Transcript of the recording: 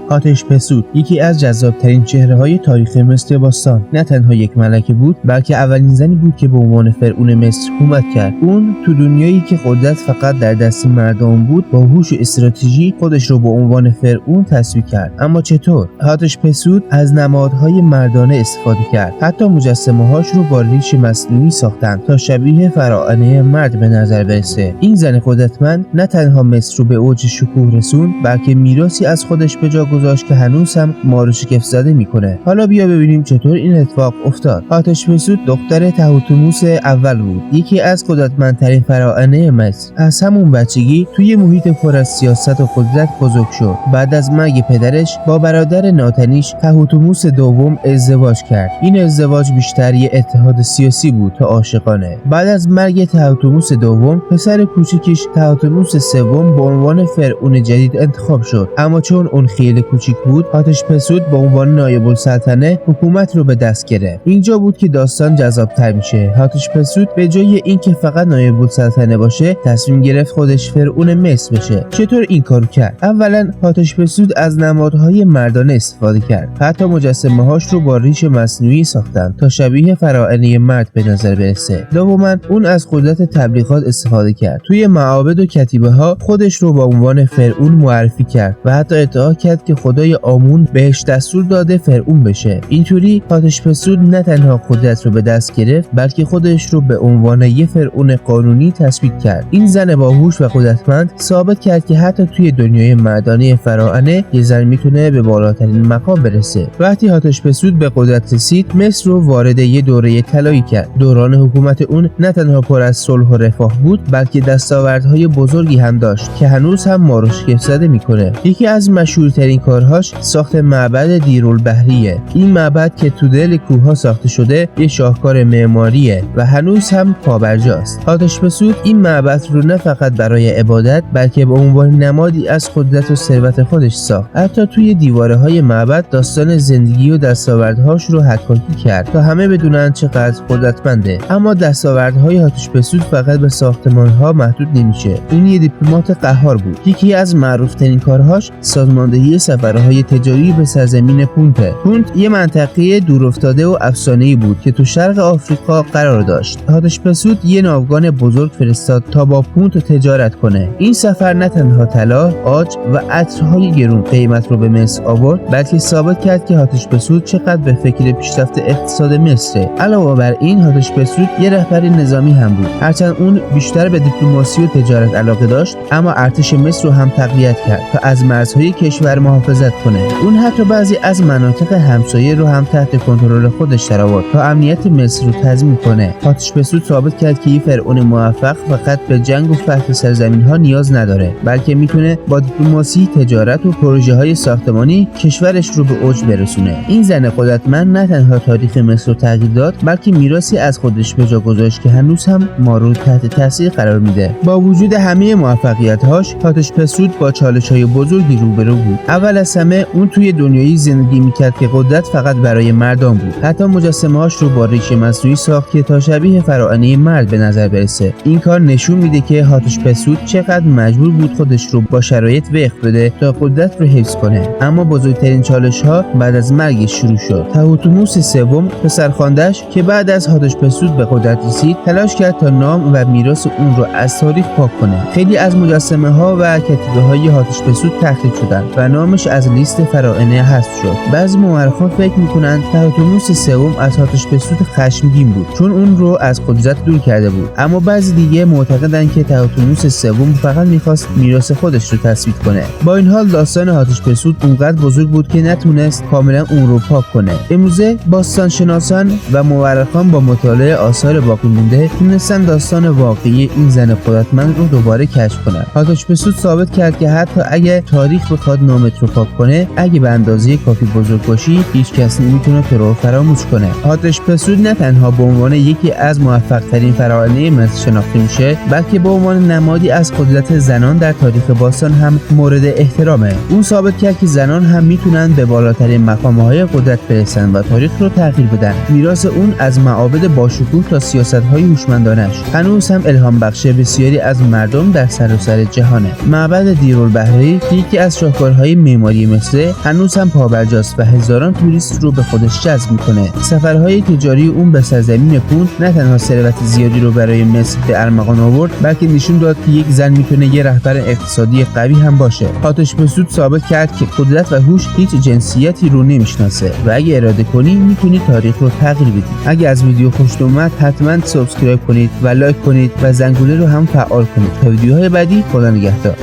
هاتشپسوت یکی از جذابترین چهره‌های تاریخ مصر باستان نه تنها یک ملکه بود، بلکه اولین زنی بود که به عنوان فرعون مصر حکومت کرد. اون تو دنیایی که قدرت فقط در دست مردم بود، با هوش و استراتژی خودش رو به عنوان فرعون تصویر کرد. اما چطور؟ هاتشپسوت از نمادهای مردانه استفاده کرد. حتی مجسمه‌هاش رو با ریش مصنوعی ساختند تا شبیه فراعنه مرد به نظر برسه. این زن قدرتمند نه تنها مصر رو به اوج شکوه رسوند، بلکه میراثی از خودش به جا گذاشت که هنوز هم ما رو شگفت زده میکنه. حالا بیا ببینیم چطور این اتفاق افتاد. هاتشپسوت دختر تهوتموس اول بود، یکی از قدرتمندترین فراعنه مصر. از همون بچگی توی محیط پر از سیاست و قدرت بزرگ شد. بعد از مرگ پدرش با برادر ناتنیش تهوتموس دوم ازدواج کرد. این ازدواج بیشتر یه اتحاد سیاسی بود تا عاشقانه. بعد از مرگ تهوتموس دوم، پسر کوچیکش تهوتموس سوم به عنوان فرعون جدید انتخاب شد. اما چون اون خیلی کوچیک بود، هاتشپسوت به عنوان نایب السلطنه حکومت رو به دست گرفت. اینجا بود که داستان جذاب‌تر میشه. هاتشپسوت به جای اینکه فقط نایب السلطنه باشه، تصمیم گرفت خودش فرعون مصر بشه. چطور این کارو کرد؟ اولا هاتشپسوت از نمادهای مردانه استفاده کرد. حتی مجسمه‌هاش رو با ریش مصنوعی ساختن تا شبیه فراعنه مرد به نظر برسه. دوما اون از قدرت تبلیغات استفاده کرد. توی معابد و کتیبه‌ها خودش رو با عنوان فرعون معرفی کرد و حتی ادعا کرد که خدای آمون بهش دستور داده فرعون بشه. اینطوری هاتشپسوت نه تنها قدرت رو به دست گرفت، بلکه خودش رو به عنوان یه فرعون قانونی تثبیت کرد. این زن باهوش و قدرتمند ثابت کرد که حتی توی دنیای مردانه فراعنه یه زن میتونه به بالاترین مقام برسه. وقتی هاتشپسوت به قدرت رسید، مصر رو وارد یه دوره طلایی کرد. دوران حکومت اون نه تنها پر از صلح و رفاه بود، بلکه دستاوردهای بزرگی هم داشت که هنوز هم ما رو شگفت زده میکنه. یکی از مشهورترین کارهاش ساخت معبد دیرالبحریه. این معبد که تو دل کوه‌ها ساخته شده یه شاهکار معماریه و هنوز هم پابرجاست. هاتشپسوت این معبد رو نه فقط برای عبادت، بلکه به عنوان نمادی از قدرت و ثروت خودش ساخت. حتی توی دیواره‌های معبد داستان زندگی و دستاوردهاش رو حکاکی کرد تا همه بدونن چقدر قدرتمنده. اما دستاوردهای هاتشپسوت فقط به ساختمان‌ها محدود نمیشه. اون یه دیپلمات قهار بود. یکی از معروف‌ترین کارهاش سازماندهی سفرهای تجاری به سرزمین پونت. پونت یه منطقه دورافتاده و افسانه‌ای بود که تو شرق آفریقا قرار داشت. هاتشپسوت یه ناوگان بزرگ فرستاد تا با پونت تجارت کنه. این سفر نه تنها طلا، عاج و عطرهای گرون قیمت رو به مصر آورد، بلکه ثابت کرد که هاتشپسوت چقدر به فکر پیشرفت اقتصاد مصره. علاوه بر این، هاتشپسوت یه رهبر نظامی هم بود. هرچند اون بیشتر به دیپلماسی و تجارت علاقه داشت، اما ارتش مصر رو هم تقویت کرد تا از مرزهای کشور محافظت کنه. اون حتی بعضی از مناطق همسایه رو هم تحت کنترل خودش درآورد تا امنیت مصر رو تضمین کنه. هاتشپسوت ثابت کرد که یه فرعون موفق فقط به جنگ و فتح سرزمین‌ها نیاز نداره، بلکه میتونه با دیپلماسی، تجارت و پروژه‌های ساختمانی کشورش رو به اوج برسونه. این زن قدرتمند نه تنها تاریخ مصر رو تغییر داد، بلکه میراثی از خودش به جا گذاشت که هنوز هم ما رو تحت تاثیر قرار میده. با وجود همه موفقیت‌هاش، هاتشپسوت با چالش‌های بزرگی روبرو بود. اول از همه اون توی دنیایی زندگی میکرد که قدرت فقط برای مردم بود. حتی مجسمه‌هاش رو با ریش مصنوعی ساخت که تا شبیه فراعنه مرد به نظر برسه. این کار نشون میده که هاتشپسوت چقدر مجبور بود خودش رو با شرایط وقف بده تا قدرت رو حفظ کنه. اما بزرگترین چالش‌ها بعد از مرگش شروع شد. تهوتموس سوم، پسرخوانده‌اش که بعد از هاتشپسوت به قدرت رسید، تلاش کرد تا نام و میراث اون رو از تاریخ پاک کنه. خیلی از مجسمه‌ها و کتیبه‌های هاتشپسوت تخریب شدن و نامش از لیست فراعنه حذف شد. بعضی مورخان فکر می‌کنند تهوتموس سوم از هاتشپسوت خشمگین بود چون اون رو از قدرت دور کرده بود. اما بعضی دیگه معتقدند که تهوتموس سوم فقط می‌خواست میراث خودش رو تثبیت کنه. با این حال داستان هاتشپسوت اونقدر بزرگ بود که نتونست کاملا اون رو پاک کنه. امروزه باستانشناسان و مورخان با مطالعه آثار باقی مونده تونستن داستان واقعی این زن قدرتمند رو دوباره کشف کنن. هاتشپسوت ثابت کرد که حتی اگه تاریخ بخواد نامت رو پاک کنه، اگه به اندازه کافی بزرگ باشی، هیچ کس نمیتونه تو رو فراموش کنه. هاتشپسوت نه تنها به عنوان یکی از موفق‌ترین فراعنه مصر شناخته میشه، بلکه به عنوان نمادی از قدرت زنان در تاریخ باستان هم مورد احترامه. اون ثابت کرد که زنان هم میتونن به بالاترین مقام‌های قدرت برسن و تاریخ رو تغییر بدن. میراث اون از معابد باشکوه تا سیاست‌های هوشمندانش هنوز هم الهام بخش بسیاری از مردم در سراسر جهانه. معبد دیرالبحری یکی از شاهکارهای معماری مصر هنوز هم پابرجاست و هزاران توریست رو به خودش جذب میکنه. سفرهای تجاری اون به سرزمین پون نه تنها ثروت زیادی رو برای مصر به ارمغان آورد، بلکه نشون داد که یک زن میتونه یه رهبر اقتصادی قوی هم باشه. حتشپسوت ثابت کرد که قدرت و هوش هیچ جنسیتی رو نمیشناسه و اگه اراده کنی میتونی تاریخ رو تغییر بدی. اگه از ویدیو خوشتون اومد حتما سابسکرایب کنید و لایک کنید و زنگوله رو هم فعال کنید. تا ویدیوهای بعدی، خدا نگهدار.